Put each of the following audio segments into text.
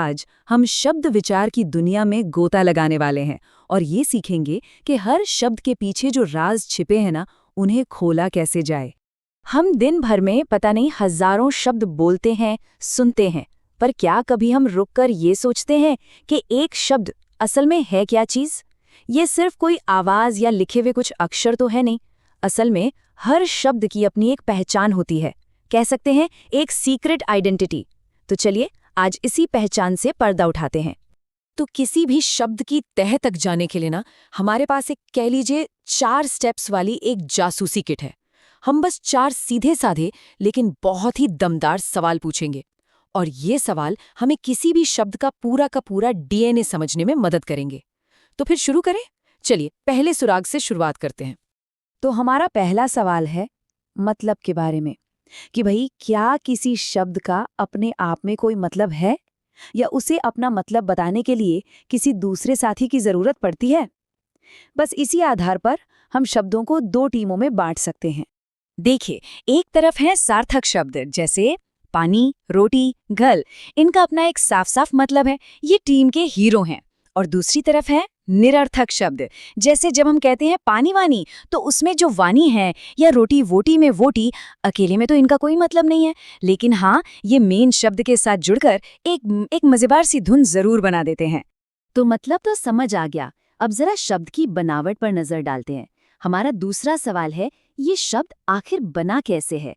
आज हम शब्द विचार की दुनिया में गोता लगाने वाले हैं और ये सीखेंगे कि हर शब्द के पीछे जो राज छिपे हैं ना, उन्हें खोला कैसे जाए। हम दिन भर में पता नहीं हजारों शब्द बोलते हैं, सुनते हैं, पर क्या कभी हम रुककर ये सोचते हैं कि एक शब्द असल में है क्या चीज? ये सिर्फ कोई आवाज या लिखे हुए कुछ अक्षर तो है नहीं। असल में हर शब्द की अपनी एक पहचान होती है, कह सकते हैं एक सीक्रेट आइडेंटिटी। तो चलिए आज इसी पहचान से पर्दा उठाते हैं। तो किसी भी शब्द की तह तक जाने के लिए ना हमारे पास एक कह लीजिए 4 स्टेप्स वाली एक जासूसी किट है। हम बस 4 सीधे साधे लेकिन बहुत ही दमदार सवाल पूछेंगे और ये सवाल हमें किसी भी शब्द का पूरा डीएनए समझने में मदद करेंगे। तो फिर शुरू करें। चलिए पहले सुराग से शुरुआत करते हैं। तो हमारा पहला सवाल है मतलब के बारे में, कि भाई क्या किसी शब्द का अपने आप में कोई मतलब है या उसे अपना मतलब बताने के लिए किसी दूसरे साथी की जरूरत पड़ती है? बस इसी आधार पर हम शब्दों को 2 टीमों में बांट सकते हैं। देखिए, एक तरफ है सार्थक शब्द जैसे पानी, रोटी, घर। इनका अपना एक साफ साफ मतलब है, ये टीम के हीरो हैं। और दूसरी तरफ है निरर्थक शब्द, जैसे जब हम कहते हैं पानी वानी, तो उसमें जो वानी है या रोटी वोटी में वोटी, अकेले में तो इनका कोई मतलब नहीं है, लेकिन हाँ ये मेन शब्द के साथ जुड़कर एक मजेदार सी धुन जरूर बना देते हैं। तो मतलब तो समझ आ गया। अब जरा शब्द की बनावट पर नजर डालते हैं। हमारा दूसरा सवाल है, ये शब्द आखिर बना कैसे है?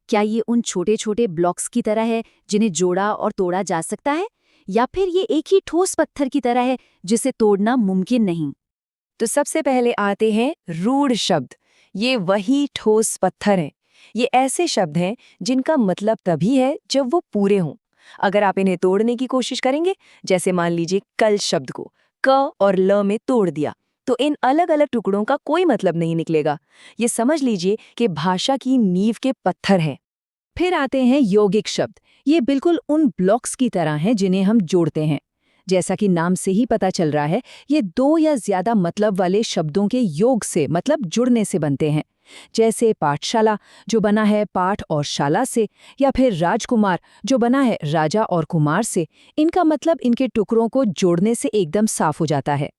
क्या ये उन छोटे छोटे ब्लॉक्स की तरह है जिन्हें जोड़ा और तोड़ा जा सकता है, या फिर ये एक ही ठोस पत्थर की तरह है जिसे तोड़ना मुमकिन नहीं? तो सबसे पहले आते हैं रूढ़ शब्द। ये वही ठोस पत्थर है। ये ऐसे शब्द हैं जिनका मतलब तभी है जब वो पूरे हों। अगर आप इन्हें तोड़ने की कोशिश करेंगे, जैसे मान लीजिए कल शब्द को क और ल में तोड़ दिया, तो इन अलग अलग टुकड़ों का कोई मतलब नहीं निकलेगा। ये समझ लीजिए कि भाषा की नींव के पत्थर हैं। फिर आते हैं यौगिक शब्द। ये बिल्कुल उन ब्लॉक्स की तरह हैं जिन्हें हम जोड़ते हैं। जैसा कि नाम से ही पता चल रहा है, ये 2 या ज्यादा मतलब वाले शब्दों के योग से मतलब जुड़ने से बनते हैं। जैसे पाठशाला जो बना है पाठ और शाला से, या फिर राजकुमार जो बना है राजा और कुमार से। इनका मतलब इनके टुकड़ों को जोड़ने से एकदम साफ हो जाता है।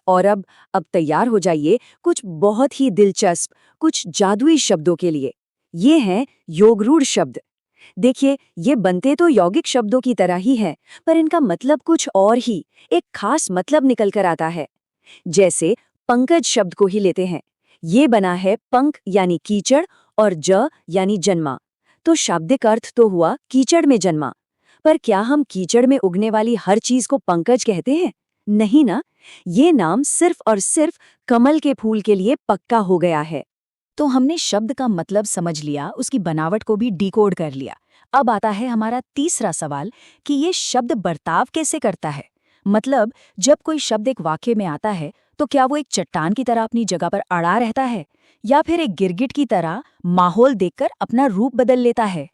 और अब तैयार हो जाइए कुछ बहुत ही दिलचस्प, कुछ जादुई शब्दों के लिए। ये हैं योगरूढ़ शब्द। देखिए, ये बनते तो यौगिक शब्दों की तरह ही है, पर इनका मतलब कुछ और ही, एक खास मतलब निकल कर आता है। जैसे पंकज शब्द को ही लेते हैं। ये बना है पंक यानी कीचड़ और ज यानी जन्मा। तो शाब्दिक अर्थ तो हुआ कीचड़ में जन्मा। पर क्या हम कीचड़ में उगने वाली हर चीज को पंकज कहते हैं? नहीं ना। ये नाम सिर्फ और सिर्फ कमल के फूल के लिए पक्का हो गया है। तो हमने शब्द का मतलब समझ लिया, उसकी बनावट को भी डिकोड कर लिया। अब आता है हमारा तीसरा सवाल कि ये शब्द बर्ताव कैसे करता है। मतलब जब कोई शब्द एक वाक्य में आता है, तो क्या वो एक चट्टान की तरह अपनी जगह पर अड़ा रहता है, या फिर एक गिरगिट की तरह माहौल देखकर अपना रूप बदल लेता है?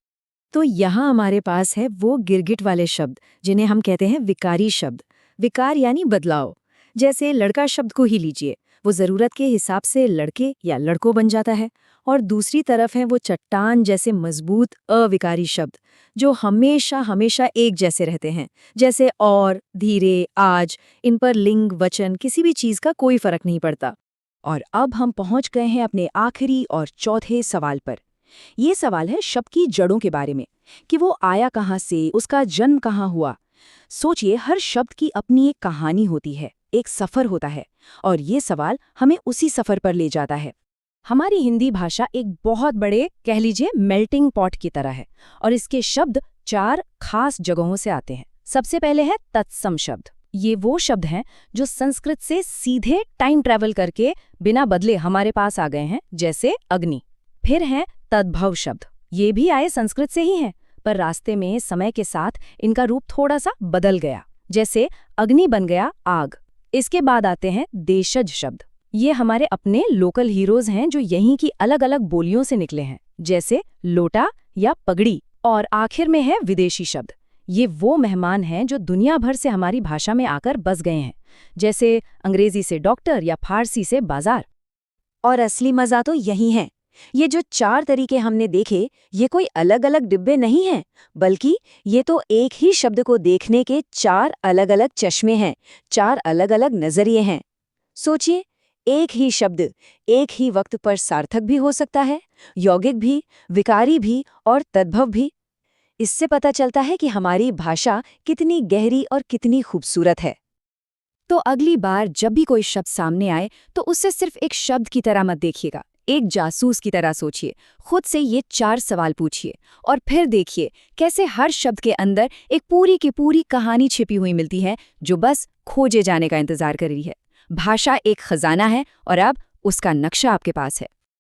तो यहाँ हमारे पास है वो गिरगिट वाले शब्द जिन्हें हम कहते हैं विकारी शब्द। विकार यानी बदलाव। जैसे लड़का शब्द को ही लीजिए, वो जरूरत के हिसाब से लड़के या लड़कों बन जाता है। और दूसरी तरफ है वो चट्टान जैसे मजबूत अविकारी शब्द जो हमेशा हमेशा एक जैसे रहते हैं, जैसे और, धीरे, आज। इन पर लिंग वचन किसी भी चीज का कोई फर्क नहीं पड़ता। और अब हम पहुंच गए हैं अपने आखिरी और चौथे सवाल पर। ये सवाल है शब्द की जड़ों के बारे में, कि वो आया कहाँ से, उसका जन्म कहाँ हुआ। सोचिए, हर शब्द की अपनी एक कहानी होती है, एक सफर होता है, और ये सवाल हमें उसी सफर पर ले जाता है। हमारी हिंदी भाषा एक बहुत बड़े, कह लीजिए मेल्टिंग पॉट की तरह है, और इसके शब्द 4 खास जगहों से आते हैं। सबसे पहले है तत्सम शब्द। ये वो शब्द हैं जो संस्कृत से सीधे टाइम ट्रैवल करके बिना बदले हमारे पास आ गए हैं, जैसे अग्नि। फिर हैं तद्भव शब्द। ये भी आए संस्कृत से ही हैं, पर रास्ते में समय के साथ इनका रूप थोड़ा सा बदल गया, जैसे अग्नि बन गया आग। इसके बाद आते हैं देशज शब्द। ये हमारे अपने लोकल हीरोज हैं जो यहीं की अलग अलग बोलियों से निकले हैं, जैसे लोटा या पगड़ी। और आखिर में है विदेशी शब्द। ये वो मेहमान हैं जो दुनिया भर से हमारी भाषा में आकर बस गए हैं, जैसे अंग्रेजी से डॉक्टर या फारसी से बाजार। और असली मजा तो यही है ये जो 4 तरीके हमने देखे, ये कोई अलग-अलग डिब्बे नहीं हैं, बल्कि ये तो एक ही शब्द को देखने के 4 अलग-अलग चश्मे हैं, 4 अलग-अलग नजरिए हैं। सोचिए, एक ही शब्द एक ही वक्त पर सार्थक भी हो सकता है, यौगिक भी, विकारी भी और तद्भव भी। इससे पता चलता है कि हमारी भाषा कितनी गहरी और कितनी खूबसूरत है। तो अगली बार जब भी कोई शब्द सामने आए तो उसे सिर्फ एक शब्द की तरह मत देखिएगा, एक जासूस की तरह सोचिए। खुद से ये 4 सवाल पूछिए और फिर देखिए कैसे हर शब्द के अंदर एक पूरी की पूरी कहानी छिपी हुई मिलती है जो बस खोजे जाने का इंतजार कर रही है। भाषा एक खजाना है और अब उसका नक्शा आपके पास है।